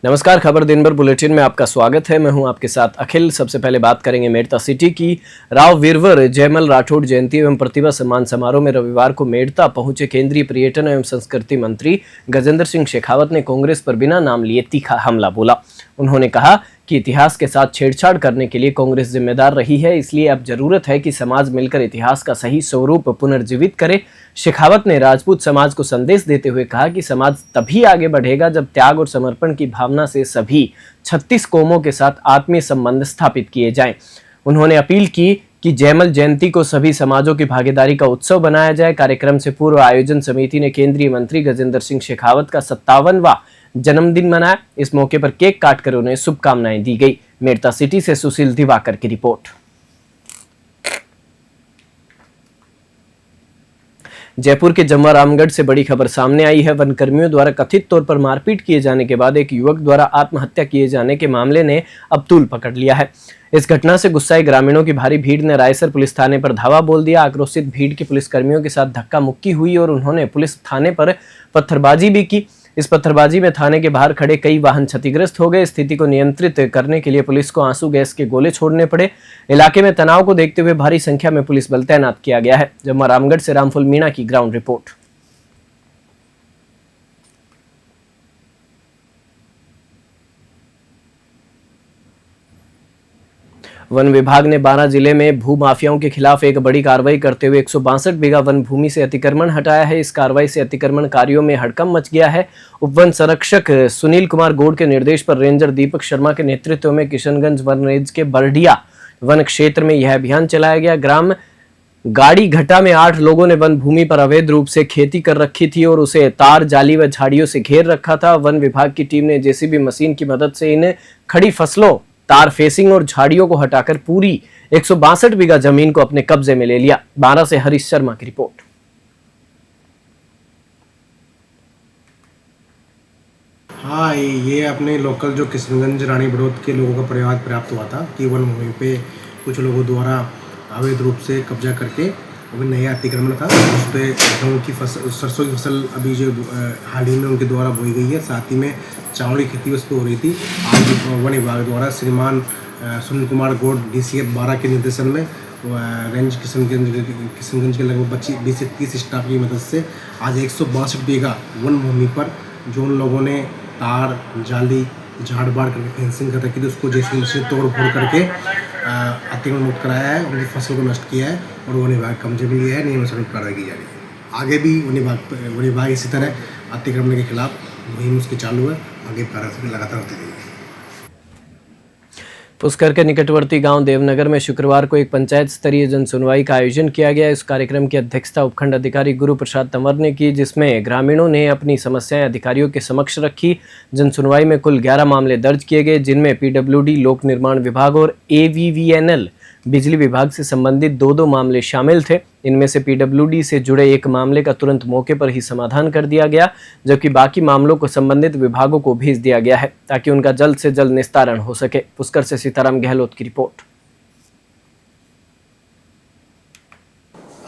नमस्कार। खबर दिन भर बुलेटिन में आपका स्वागत है। मैं हूं आपके साथ अखिल। सबसे पहले बात करेंगे मेड़ता सिटी की। राव वीरवर जयमल राठौड़ जयंती एवं प्रतिभा सम्मान समारोह में रविवार को मेड़ता पहुंचे केंद्रीय पर्यटन एवं संस्कृति मंत्री गजेंद्र सिंह शेखावत ने कांग्रेस पर बिना नाम लिए तीखा हमला बोला। उन्होंने कहा कि इतिहास के साथ छेड़छाड़ करने के लिए कांग्रेस जिम्मेदार रही है, इसलिए अब जरूरत है कि समाज मिलकर इतिहास का सही स्वरूप पुनर्जीवित करे। शेखावत ने राजपूत समाज को संदेश देते हुए कहा कि समाज तभी आगे बढ़ेगा जब त्याग और समर्पण की भावना से सभी 36 कौमों के साथ आत्मीय संबंध स्थापित किए जाएं। उन्होंने अपील की कि जयमल जयंती को सभी समाजों की भागीदारी का उत्सव बनाया जाए। कार्यक्रम से पूर्व आयोजन समिति ने केंद्रीय मंत्री गजेंद्र सिंह शेखावत का 57वां जन्मदिन मनाया। इस मौके पर केक काटकर उन्हें शुभकामनाएं दी गई। मेड़ता सिटी से सुशील दिवाकर की रिपोर्ट। जयपुर के जम्वा रामगढ़ से बड़ी खबर सामने आई है। वनकर्मियों द्वारा कथित तौर पर मारपीट किए जाने के बाद एक युवक द्वारा आत्महत्या किए जाने के मामले ने अब तूल पकड़ लिया है। इस घटना से गुस्साए ग्रामीणों की भारी भीड़ ने रायसर पुलिस थाने पर धावा बोल दिया। आक्रोशित भीड़ के पुलिसकर्मियों के साथ धक्का मुक्की हुई और उन्होंने पुलिस थाने पर पत्थरबाजी भी की। इस पत्थरबाजी में थाने के बाहर खड़े कई वाहन क्षतिग्रस्त हो गए। स्थिति को नियंत्रित करने के लिए पुलिस को आंसू गैस के गोले छोड़ने पड़े। इलाके में तनाव को देखते हुए भारी संख्या में पुलिस बल तैनात किया गया है। जम्वा रामगढ़ से रामफुल मीणा की ग्राउंड रिपोर्ट। वन विभाग ने बारां जिले में भू माफियाओं के खिलाफ एक बड़ी कार्रवाई करते हुए 162 बीघा वन भूमि से अतिक्रमण हटाया है। इस कार्रवाई से अतिक्रमण कार्यों में हड़कंप मच गया है। उप वन संरक्षक सुनील कुमार गौड़ के निर्देश पर रेंजर दीपक शर्मा के नेतृत्व में किशनगंज वन रेंज के बरडिया वन क्षेत्र में यह अभियान चलाया गया। ग्राम गाड़ी घटा में 8 लोगों ने वन भूमि पर अवैध रूप से खेती कर रखी थी और उसे तार जाली व झाड़ियों से घेर रखा था। वन विभाग की टीम ने जेसीबी मशीन की मदद से इन खड़ी फसलों, तार फेसिंग और झाड़ियों को हटाकर पूरी 162 बीघा जमीन को अपने कब्जे में ले लिया। 12 से हरीश शर्मा की रिपोर्ट। हाँ, ये अपने लोकल जो किशनगंज रानी बड़ौद के लोगों का परिवार प्राप्त हुआ था कि वन भूमि पे कुछ लोगों द्वारा अवैध रूप से कब्जा करके अभी नया अतिक्रमण था। उस पर गेहूँ की फसल, सरसों की फसल अभी जो हाल ही में उनके द्वारा बोई गई है। साथ ही में चावल की खेती उस पर हो रही थी। आज वन विभाग द्वारा श्रीमान सुनील कुमार गौड़ DCF 12 के निर्देशन में रेंज किशनगंज के लगभग 20 से 30 स्टाफ की मदद से आज 162 बीघा वन भूमि पर जो उन लोगों ने तार जाली झाड़ बाड़ करके फेंसिंग कर रखी थी उसको जेसीबी से तोड़ फोड़ करके अतिक्रमण मुक्त कराया है। उनकी फसल को नष्ट किया है और वन विभाग कब्जे में लिया है। नियमानुसार कार्रवाई की जा रही है। आगे भी वन विभाग इसी तरह अतिक्रमण के खिलाफ मुहिम उसकी चालू है। आगे कार्रवाई लगातार होती रहेगी। पुष्कर के निकटवर्ती गांव देवनगर में शुक्रवार को एक पंचायत स्तरीय जन सुनवाई का आयोजन किया गया। इस कार्यक्रम की अध्यक्षता उपखंड अधिकारी गुरु प्रसाद तंवर ने की, जिसमें ग्रामीणों ने अपनी समस्याएं अधिकारियों के समक्ष रखी। जन सुनवाई में कुल 11 मामले दर्ज किए गए, जिनमें PWD लोक निर्माण विभाग और AVVNL बिजली विभाग से संबंधित 2 मामले शामिल थे। इनमें से PWD से जुड़े एक मामले का तुरंत मौके पर ही समाधान कर दिया गया, जबकि बाकी मामलों को संबंधित विभागों को भेज दिया गया है ताकि उनका जल्द से जल्द निस्तारण हो सके। पुष्कर से सीताराम गहलोत की रिपोर्ट।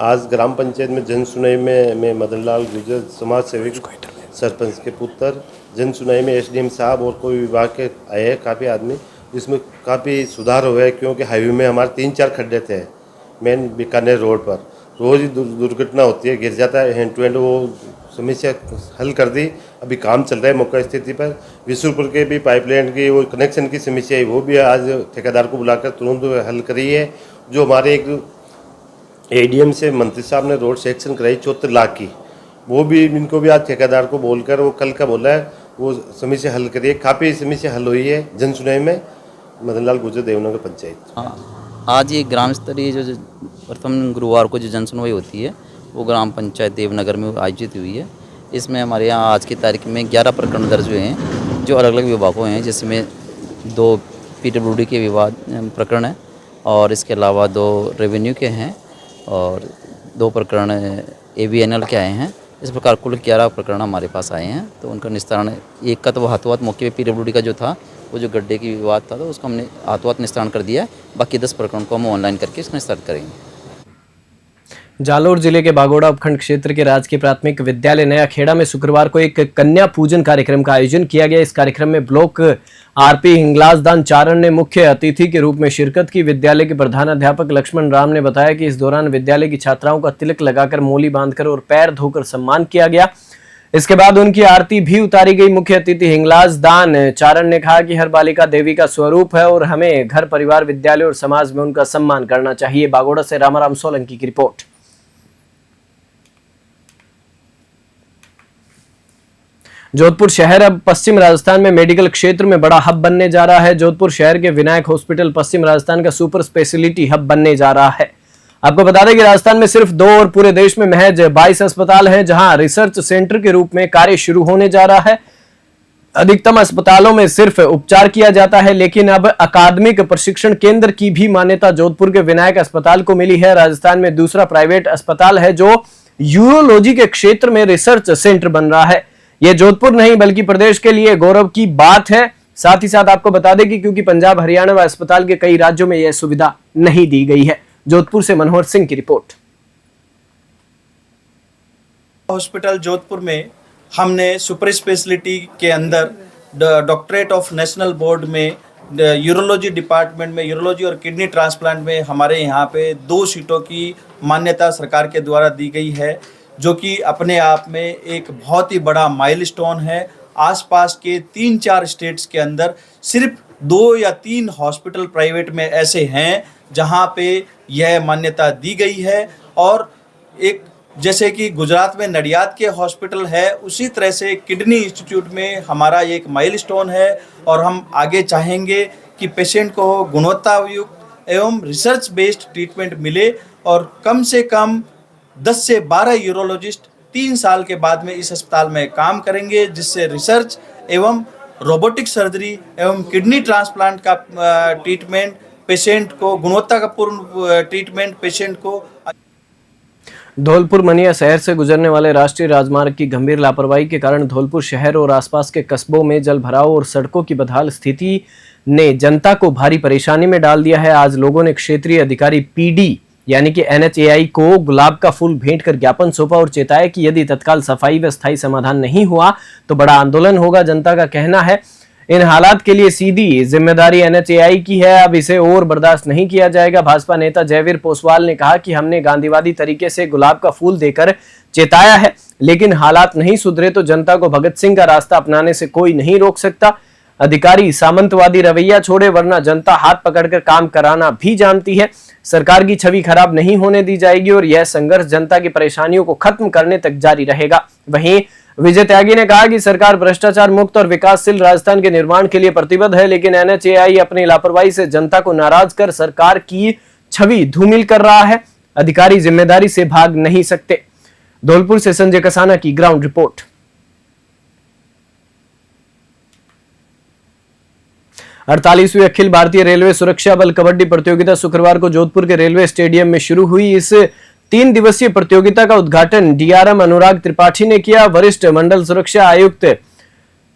आज ग्राम पंचायत में जन सुनवाई में मैं मदन लाल गुर्जर समाज सेवक सरपंच के पुत्र जन सुनवाई में SDM साहब और कोई विभाग के आए हैं काफ़ी आदमी, जिसमें काफ़ी सुधार हुआ है। क्योंकि हाईवे में हमारे 3-4 खड्डे थे मेन बीकानेर रोड पर, रोज़ ही दुर्घटना होती है, गिर जाता है हैंड टू हैंड। वो समस्या हल कर दी। अभी काम चल रहा है मौका स्थिति पर। विशुलपुर के भी पाइपलाइन की वो कनेक्शन की समस्या है, वो भी आज ठेकेदार को बुलाकर तुरंत हल करी है। जो हमारे एक ADM से मंत्री साहब ने रोड सेक्शन कराई 74 लाख की, वो भी इनको भी आज ठेकेदार को बोलकर वो कल का बोला है, वो समस्या हल करिए। काफ़ी समस्या हल हुई है जन सुनवाई में। मदन लाल गुर्जर देवनगर पंचायत। आज ये ग्राम स्तरीय जो प्रथम गुरुवार को जो जन सुनवाई होती है वो ग्राम पंचायत देवनगर में आयोजित हुई है। इसमें हमारे यहाँ आज की तारीख में 11 प्रकरण दर्ज हुए हैं जो अलग अलग विभागों हैं, जिसमें 2 PWD के विवाद प्रकरण हैं और इसके अलावा 2 रेवेन्यू के हैं और 2 प्रकरण AVNL के आए हैं। इस प्रकार कुल 11 प्रकरण हमारे पास आए हैं। तो उनका निस्तारण, एक का तो हाथों हाथ मौके पे PWD का जो था वो जो गड्ढे की विवाद था तो उसका हमने हाथों हाथ निस्तारण कर दिया है। बाकी 10 प्रकरण को हम ऑनलाइन करके इसका निस्तारण करेंगे। जालोर जिले के बागोड़ा उपखंड क्षेत्र के राजकीय प्राथमिक विद्यालय नया खेड़ा में शुक्रवार को एक कन्या पूजन कार्यक्रम का आयोजन किया गया। इस कार्यक्रम में ब्लॉक आरपी हिंगलाजदान चारण ने मुख्य अतिथि के रूप में शिरकत की। विद्यालय के प्रधानाध्यापक लक्ष्मण राम ने बताया कि इस दौरान विद्यालय की छात्राओं का तिलक लगाकर मोली बांधकर और पैर धोकर सम्मान किया गया। इसके बाद उनकी आरती भी उतारी गई। मुख्य अतिथि हिंगलाजदान चारण ने कहा कि हर बालिका देवी का स्वरूप है और हमें घर, परिवार, विद्यालय और समाज में उनका सम्मान करना चाहिए। बागोड़ा से रामाराम सोलंकी की रिपोर्ट। जोधपुर शहर अब पश्चिम राजस्थान में मेडिकल क्षेत्र में बड़ा हब बनने जा रहा है। जोधपुर शहर के विनायक हॉस्पिटल पश्चिम राजस्थान का सुपर स्पेशलिटी हब बनने जा रहा है। आपको बता दें कि राजस्थान में सिर्फ 2 और पूरे देश में महज 22 अस्पताल हैं जहां रिसर्च सेंटर के रूप में कार्य शुरू होने जा रहा है। अधिकतम अस्पतालों में सिर्फ उपचार किया जाता है, लेकिन अब अकादमिक प्रशिक्षण केंद्र की भी मान्यता जोधपुर के विनायक अस्पताल को मिली है। राजस्थान में दूसरा प्राइवेट अस्पताल है जो यूरोलॉजी के क्षेत्र में रिसर्च सेंटर बन रहा है। यह जोधपुर नहीं बल्कि प्रदेश के लिए गौरव की बात है। साथ ही साथ आपको बता दें कि क्योंकि पंजाब, हरियाणा व अस्पताल के कई राज्यों में यह सुविधा नहीं दी गई है। जोधपुर से मनोहर सिंह की रिपोर्ट। हॉस्पिटल जोधपुर में हमने सुपर स्पेशलिटी के अंदर डॉक्टरेट ऑफ नेशनल बोर्ड में यूरोलॉजी डिपार्टमेंट में यूरोलॉजी और किडनी ट्रांसप्लांट में हमारे यहाँ पे 2 सीटों की मान्यता सरकार के द्वारा दी गई है, जो कि अपने आप में एक बहुत ही बड़ा माइलस्टोन है। आसपास के 3-4 स्टेट्स के अंदर सिर्फ 2 या 3 हॉस्पिटल प्राइवेट में ऐसे हैं जहां पे यह मान्यता दी गई है। और एक जैसे कि गुजरात में नडियाद के हॉस्पिटल है, उसी तरह से किडनी इंस्टीट्यूट में हमारा एक माइलस्टोन है। और हम आगे चाहेंगे कि पेशेंट को गुणवत्तायुक्त एवं रिसर्च बेस्ड ट्रीटमेंट मिले और कम से कम 10 से 12 यूरोलॉजिस्ट 3 साल के बाद में इस अस्पताल में काम करेंगे, जिससे रिसर्च एवं रोबोटिक सर्जरी एवं किडनी ट्रांसप्लांट का ट्रीटमेंट पेशेंट को, गुणवत्ता का पूर्ण ट्रीटमेंट पेशेंट को। धौलपुर मनिया शहर से गुजरने वाले राष्ट्रीय राजमार्ग की गंभीर लापरवाही के कारण धौलपुर शहर और आसपास के कस्बों में जल भराव और सड़कों की बदहाल स्थिति ने जनता को भारी परेशानी में डाल दिया है। आज लोगों ने क्षेत्रीय अधिकारी पीडी यानी कि NHAI को गुलाब का फूल भेंट कर ज्ञापन सौंपा और चेताया कि यदि तत्काल सफाई व स्थायी समाधान नहीं हुआ तो बड़ा आंदोलन होगा। जनता का कहना है इन हालात के लिए सीधी जिम्मेदारी NHAI की है, अब इसे और बर्दाश्त नहीं किया जाएगा। भाजपा नेता जयवीर पोसवाल ने कहा कि हमने गांधीवादी तरीके से गुलाब का फूल देकर चेताया है, लेकिन हालात नहीं सुधरे तो जनता को भगत सिंह का रास्ता अपनाने से कोई नहीं रोक सकता। अधिकारी सामंतवादी रवैया छोड़े, वरना जनता हाथ पकड़कर काम कराना भी जानती है। सरकार की छवि खराब नहीं होने दी जाएगी और यह संघर्ष जनता की परेशानियों को खत्म करने तक जारी रहेगा। वहीं विजय त्यागी ने कहा कि सरकार भ्रष्टाचार मुक्त और विकासशील राजस्थान के निर्माण के लिए प्रतिबद्ध है, लेकिन NHAI अपनी लापरवाही से जनता को नाराज कर सरकार की छवि धूमिल कर रहा है। अधिकारी जिम्मेदारी से भाग नहीं सकते। धौलपुर से संजय कसाना की ground report. 48वीं Akhil Bharatiya railway सुरक्षा बल कबड्डी प्रतियोगिता शुक्रवार को जोधपुर के रेलवे स्टेडियम में शुरू हुई। इस 3 दिवसीय प्रतियोगिता का उद्घाटन DRM अनुराग त्रिपाठी ने किया। वरिष्ठ मंडल सुरक्षा आयुक्त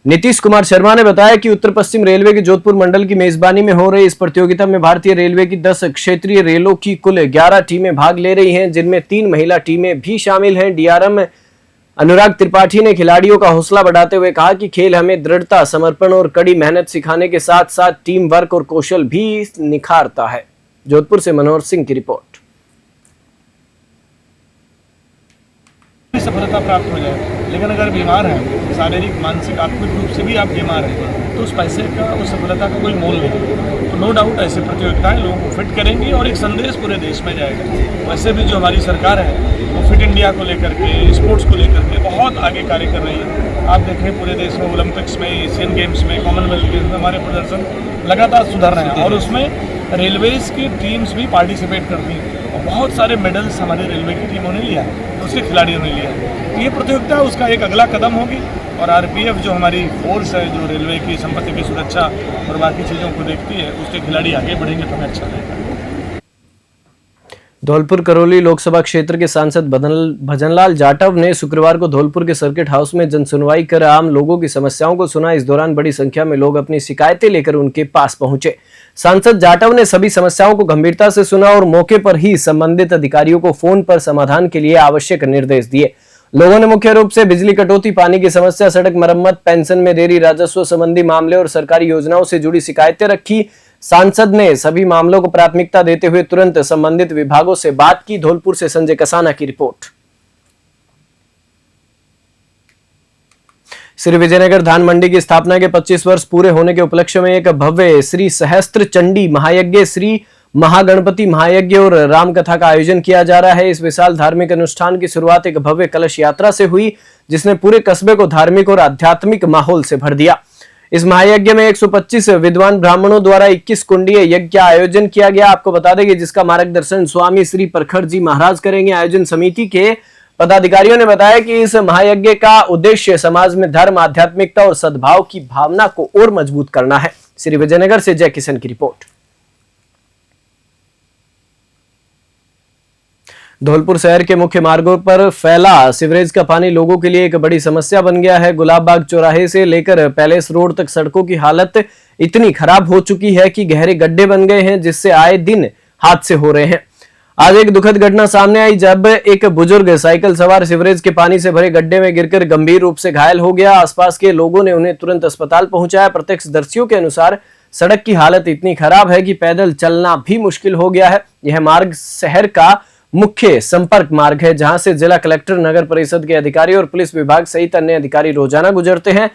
नीतीश कुमार शर्मा ने बताया कि उत्तर पश्चिम रेलवे के जोधपुर मंडल की मेजबानी में हो रही इस प्रतियोगिता में भारतीय रेलवे की 10 क्षेत्रीय रेलों की कुल 11 टीमें भाग ले रही हैं, जिनमें 3 महिला टीमें भी शामिल हैं। DRM अनुराग त्रिपाठी ने खिलाड़ियों का हौसला बढ़ाते हुए कहा कि खेल हमें दृढ़ता, समर्पण और कड़ी मेहनत सिखाने के साथ साथ टीम वर्क और कौशल भी निखारता है। जोधपुर से मनोहर सिंह की रिपोर्ट। सफलता प्राप्त हो जाए, लेकिन अगर बीमार हैं, शारीरिक, मानसिक, आत्मिक रूप से भी आप बीमार हैं, तो उस पैसे का, उस सफलता का कोई मोल नहीं। तो नो डाउट ऐसी प्रतियोगिताएं लोगों को फिट करेंगी और एक संदेश पूरे देश में जाएगा। वैसे भी जो हमारी सरकार है वो फिट इंडिया को लेकर के, स्पोर्ट्स को लेकर के बहुत आगे कार्य कर रही है। आप देखें पूरे देश में ओलंपिक्स में, एशियन गेम्स में, कॉमनवेल्थ गेम्स में हमारे प्रदर्शन लगातार सुधर रहे हैं और उसमें रेलवेज की टीम्स भी पार्टिसिपेट करती हैं और बहुत सारे मेडल्स हमारे रेलवे की टीमों ने लिया है, उसके खिलाड़ियों ने लिया है। तो ये प्रतियोगिता उसका एक अगला कदम होगी और RPF जो हमारी फोर्स है, जो रेलवे की संपत्ति की सुरक्षा और बाकी चीज़ों को देखती है, उसके खिलाड़ी आगे बढ़ेंगे तो हमें अच्छा लगेगा। धौलपुर करौली लोकसभा क्षेत्र के सांसद भजनलाल जाटव ने शुक्रवार को धौलपुर के सर्किट हाउस में जनसुनवाई कर आम लोगों की समस्याओं को सुना। इस दौरान बड़ी संख्या में लोग अपनी शिकायतें लेकर उनके पास पहुंचे। सांसद जाटव ने सभी समस्याओं को गंभीरता से सुना और मौके पर ही संबंधित अधिकारियों को फोन पर समाधान के लिए आवश्यक निर्देश दिए। लोगों ने मुख्य रूप से बिजली कटौती, पानी की समस्या, सड़क मरम्मत, पेंशन में देरी, राजस्व संबंधी मामले और सरकारी योजनाओं से जुड़ी शिकायतें रखी। सांसद ने सभी मामलों को प्राथमिकता देते हुए तुरंत संबंधित विभागों से बात की। धौलपुर से संजय कसाना की रिपोर्ट। श्री विजयनगर धान मंडी की स्थापना के 25 वर्ष पूरे होने के उपलक्ष्य में एक भव्य श्री सहस्त्र चंडी महायज्ञ, श्री महागणपति महायज्ञ और राम कथा का आयोजन किया जा रहा है। इस विशाल धार्मिक अनुष्ठान की शुरुआत एक भव्य कलश यात्रा से हुई, जिसने पूरे कस्बे को धार्मिक और आध्यात्मिक माहौल से भर दिया। इस महायज्ञ में 125 विद्वान ब्राह्मणों द्वारा 21 कुंडीय यज्ञ का आयोजन किया गया। आपको बता दें कि जिसका मार्गदर्शन स्वामी श्री प्रखर जी महाराज करेंगे। आयोजन समिति के पदाधिकारियों ने बताया कि इस महायज्ञ का उद्देश्य समाज में धर्म, आध्यात्मिकता और सद्भाव की भावना को और मजबूत करना है। श्री विजयनगर से जय किशन की रिपोर्ट। धौलपुर शहर के मुख्य मार्गों पर फैला सीवरेज का पानी लोगों के लिए एक बड़ी समस्या बन गया है। गुलाब बाग चौराहे से लेकर पैलेस रोड तक सड़कों की हालत इतनी खराब हो चुकी है कि गहरे गड्ढे बन गए हैं, जिससे आए दिन हादसे हो रहे हैं। आज एक दुखद घटना सामने आई जब एक बुजुर्ग साइकिल सवार सीवरेज के पानी से भरे गड्ढे में गिरकर गंभीर रूप से घायल हो गया। आसपास के लोगों ने उन्हें तुरंत अस्पताल पहुंचाया। प्रत्यक्षदर्शियों के अनुसार सड़क की हालत इतनी खराब है कि पैदल चलना भी मुश्किल हो गया है। यह मार्ग शहर का मुख्य संपर्क मार्ग है, जहां से जिला कलेक्टर, नगर परिषद के अधिकारी और पुलिस विभाग सहित अन्य अधिकारी रोजाना गुजरते हैं।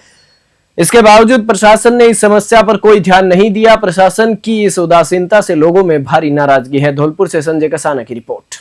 इसके बावजूद प्रशासन ने इस समस्या पर कोई ध्यान नहीं दिया। प्रशासन की इस उदासीनता से लोगों में भारी नाराजगी है। धौलपुर से संजय कसाना की रिपोर्ट।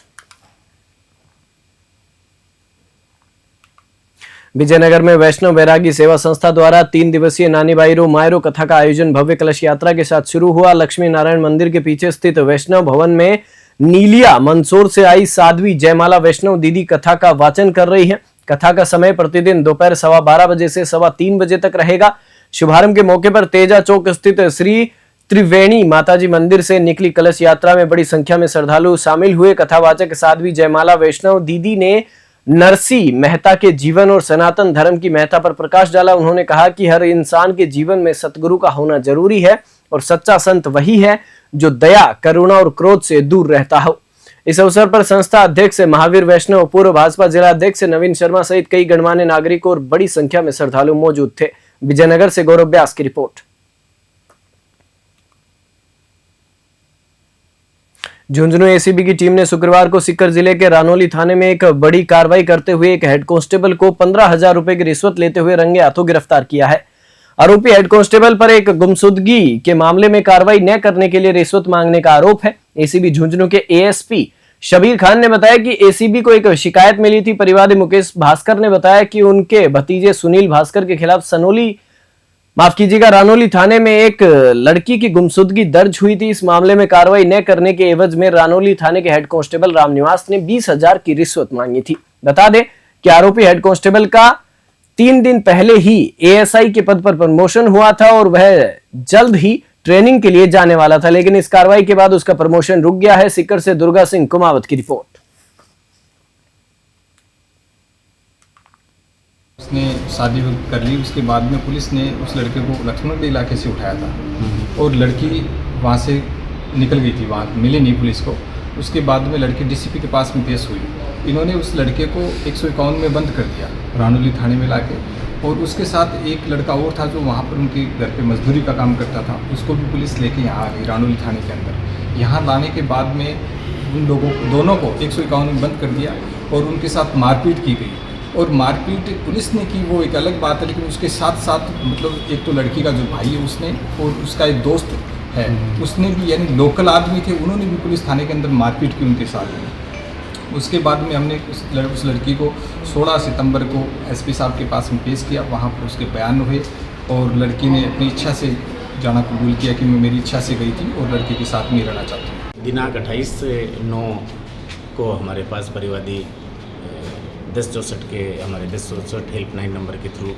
विजयनगर में वैष्णव वैरागी सेवा संस्था द्वारा 3 दिवसीय नानी बाईरो मायरो कथा का आयोजन भव्य कलश यात्रा के साथ शुरू हुआ। लक्ष्मी नारायण मंदिर के पीछे स्थित वैष्णव भवन में नीलिया मंदसौर से आई साध्वी जयमाला वैष्णव दीदी कथा का वाचन कर रही है। कथा का समय प्रतिदिन दोपहर 12:15 बजे से 3:15 बजे तक रहेगा। शुभारंभ के मौके पर तेजा चौक स्थित श्री त्रिवेणी माताजी मंदिर से निकली कलश यात्रा में बड़ी संख्या में श्रद्धालु शामिल हुए। कथावाचक साध्वी जयमाला वैष्णव दीदी ने नरसी मेहता के जीवन और सनातन धर्म की महत्ता पर प्रकाश डाला। उन्होंने कहा कि हर इंसान के जीवन में सतगुरु का होना जरूरी है और सच्चा संत वही है जो दया, करुणा और क्रोध से दूर रहता हो। इस अवसर पर संस्था अध्यक्ष महावीर वैष्णव, पूर्व भाजपा जिला अध्यक्ष नवीन शर्मा सहित कई गणमान्य नागरिक और बड़ी संख्या में श्रद्धालु मौजूद थे। विजयनगर से गौरव व्यास की रिपोर्ट। झुंझुनू एसीबी की टीम ने शुक्रवार को सीकर जिले के रानोली थाने में एक बड़ी कार्रवाई करते हुए एक हेड कांस्टेबल को 15,000 रुपए की रिश्वत लेते हुए रंगे हाथों गिरफ्तार किया है। आरोपी हेड कांस्टेबल पर एक गुमशुदगी के मामले में कार्रवाई न करने के लिए रिश्वत मांगने का आरोप है। एसीबी झुंझुनू के एएसपी शबीर खान ने बताया कि एसीबी को एक शिकायत मिली थी। परिवादी मुकेश भास्कर ने बताया कि उनके भतीजे सुनील भास्कर के खिलाफ रानोली थाने में एक लड़की की गुमशुदगी दर्ज हुई थी। इस मामले में कार्रवाई न करने के एवज में रानोली थाने के हेड कांस्टेबल रामनिवास ने 20,000 की रिश्वत मांगी थी। बता दें कि आरोपी हेड कांस्टेबल का 3 दिन पहले ही एएसआई के पद पर प्रमोशन हुआ था और वह जल्द ही ट्रेनिंग के लिए जाने वाला था, लेकिन इस कार्रवाई के बाद उसका प्रमोशन रुक गया है। सीकर से दुर्गा सिंह कुमावत की रिपोर्ट। उसने शादी कर ली, उसके बाद में पुलिस ने उस लड़के को लक्ष्मण के इलाके से उठाया था और लड़की वहाँ से निकल गई थी, वहाँ मिली नहीं पुलिस को। उसके बाद में लड़की डीसीपी के पास में पेश हुई। इन्होंने उस लड़के को 151 में बंद कर दिया रानोली थाने में लाके, और उसके साथ एक लड़का और था जो वहाँ पर उनके घर पे मजदूरी का काम करता था। उसको भी पुलिस लेके यहाँ आ गई रानोली थाने के अंदर। यहाँ लाने के बाद में उन लोगों दोनों को 151 में बंद कर दिया और उनके साथ मारपीट की गई। और मारपीट पुलिस ने की वो एक अलग बात है, लेकिन उसके साथ साथ मतलब एक तो लड़की का जो भाई है उसने और उसका एक दोस्त है उसने भी, यानी लोकल आदमी थे, उन्होंने भी पुलिस थाने के अंदर मारपीट की उनके साथ। उसके बाद में हमने उस लड़की को 16 सितंबर को एसपी साहब के पास में पेश किया। वहाँ पर उसके बयान हुए और लड़की ने अपनी इच्छा से जाना कबूल किया कि मैं मेरी इच्छा से गई थी और लड़के के साथ में रहना चाहती हूँ। दिनांक 28/9 को हमारे पास परिवादी 1064 के हमारे 1064 हेल्पलाइन नंबर के थ्रू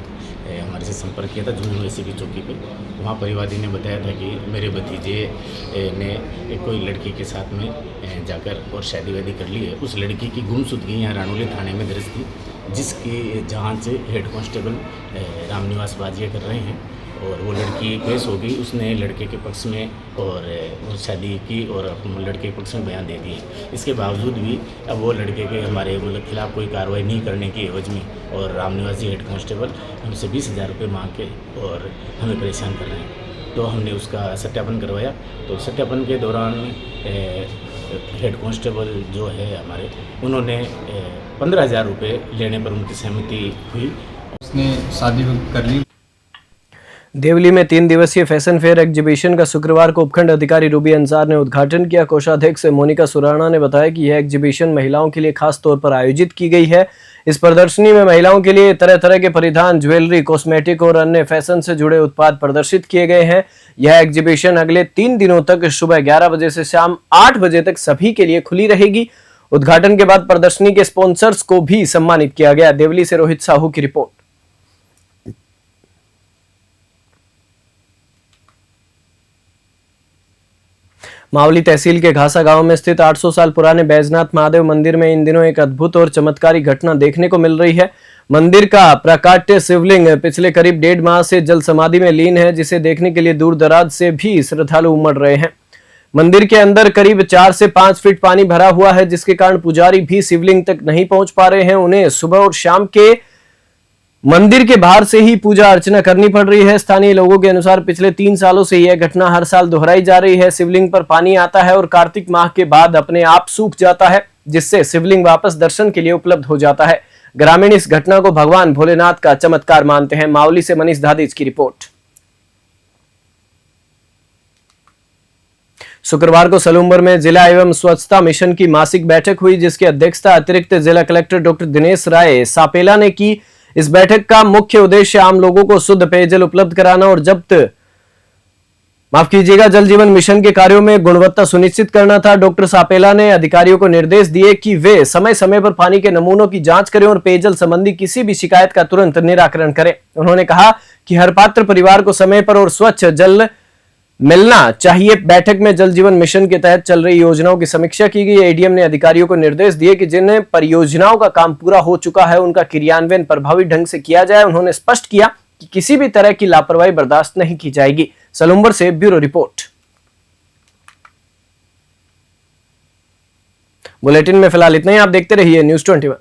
हमारे से संपर्क किया था झुंझुनू एसीपी चौकी पे। वहाँ परिवादी ने बताया था कि मेरे भतीजे ने कोई लड़की के साथ में जाकर और शादी वादी कर ली है। उस लड़की की गुमशुदगी यहाँ रानौली थाने में दर्ज थी, जिसकी जांच हेड कांस्टेबल रामनिवास बाजिया कर रहे हैं और वो लड़की पेश हो गई। उसने लड़के के पक्ष में और शादी की और लड़के के पक्ष में बयान दे दिए। इसके बावजूद भी अब वो लड़के के हमारे खिलाफ कोई कार्रवाई नहीं करने की एवज में और रामनिवासी हेड कांस्टेबल हमसे 20,000 रुपये मांग के और हमें परेशान कर रहे हैं। तो हमने उसका सत्यापन करवाया। तो सत्यापन के दौरान हेड कांस्टेबल जो है हमारे, उन्होंने 15,000 रुपये लेने पर उनकी सहमति हुई। उसने शादी कर ली। देवली में 3 दिवसीय फैशन फेयर एग्जीबिशन का शुक्रवार को उपखंड अधिकारी रूबी अंसार ने उद्घाटन किया। कोषाध्यक्ष मोनिका सुराणा ने बताया कि यह एग्जीबिशन महिलाओं के लिए खास तौर पर आयोजित की गई है। इस प्रदर्शनी में महिलाओं के लिए तरह तरह के परिधान, ज्वेलरी, कॉस्मेटिक और अन्य फैशन से जुड़े उत्पाद प्रदर्शित किए गए हैं। यह एग्जीबिशन अगले 3 दिनों तक सुबह 11 बजे से शाम 8 बजे तक सभी के लिए खुली रहेगी। उद्घाटन के बाद प्रदर्शनी के स्पॉन्सर्स को भी सम्मानित किया गया। देवली से रोहित साहू की रिपोर्ट। मावली तहसील के घासा गांव में स्थित 800 साल पुराने बैजनाथ महादेव मंदिर में इन दिनों एक अद्भुत और चमत्कारी घटना देखने को मिल रही है। मंदिर का प्राकाट्य शिवलिंग पिछले करीब 1.5 माह से जल समाधि में लीन है, जिसे देखने के लिए दूर दराज से भी श्रद्धालु उमड़ रहे हैं। मंदिर के अंदर करीब 4 से 5 फीट पानी भरा हुआ है, जिसके कारण पुजारी भी शिवलिंग तक नहीं पहुंच पा रहे हैं। उन्हें सुबह और शाम के मंदिर के बाहर से ही पूजा अर्चना करनी पड़ रही है। स्थानीय लोगों के अनुसार पिछले 3 सालों से यह घटना हर साल दोहराई जा रही है। शिवलिंग पर पानी आता है और कार्तिक माह के बाद अपने आप सूख जाता है, जिससे शिवलिंग वापस दर्शन के लिए उपलब्ध हो जाता है। ग्रामीण इस घटना को भगवान भोलेनाथ का चमत्कार मानते हैं। मावली से मनीष दादिज की रिपोर्ट। शुक्रवार को सलूम्बर में जिला एवं स्वच्छता मिशन की मासिक बैठक हुई, जिसकी अध्यक्षता अतिरिक्त जिला कलेक्टर डॉक्टर दिनेश राय सापेला ने की। इस बैठक का मुख्य उद्देश्य आम लोगों को शुद्ध पेयजल उपलब्ध कराना और जल जीवन मिशन के कार्यों में गुणवत्ता सुनिश्चित करना था। डॉक्टर सापेला ने अधिकारियों को निर्देश दिए कि वे समय समय पर पानी के नमूनों की जांच करें और पेयजल संबंधी किसी भी शिकायत का तुरंत निराकरण करें। उन्होंने कहा कि हर पात्र परिवार को समय पर और स्वच्छ जल मिलना चाहिए। बैठक में जल जीवन मिशन के तहत चल रही योजनाओं की समीक्षा की गई। एडीएम ने अधिकारियों को निर्देश दिए कि जिन परियोजनाओं का काम पूरा हो चुका है उनका क्रियान्वयन प्रभावी ढंग से किया जाए। उन्होंने स्पष्ट किया कि किसी भी तरह की लापरवाही बर्दाश्त नहीं की जाएगी। सलूम्बर से ब्यूरो रिपोर्ट। बुलेटिन में फिलहाल इतना ही। आप देखते रहिए News 21।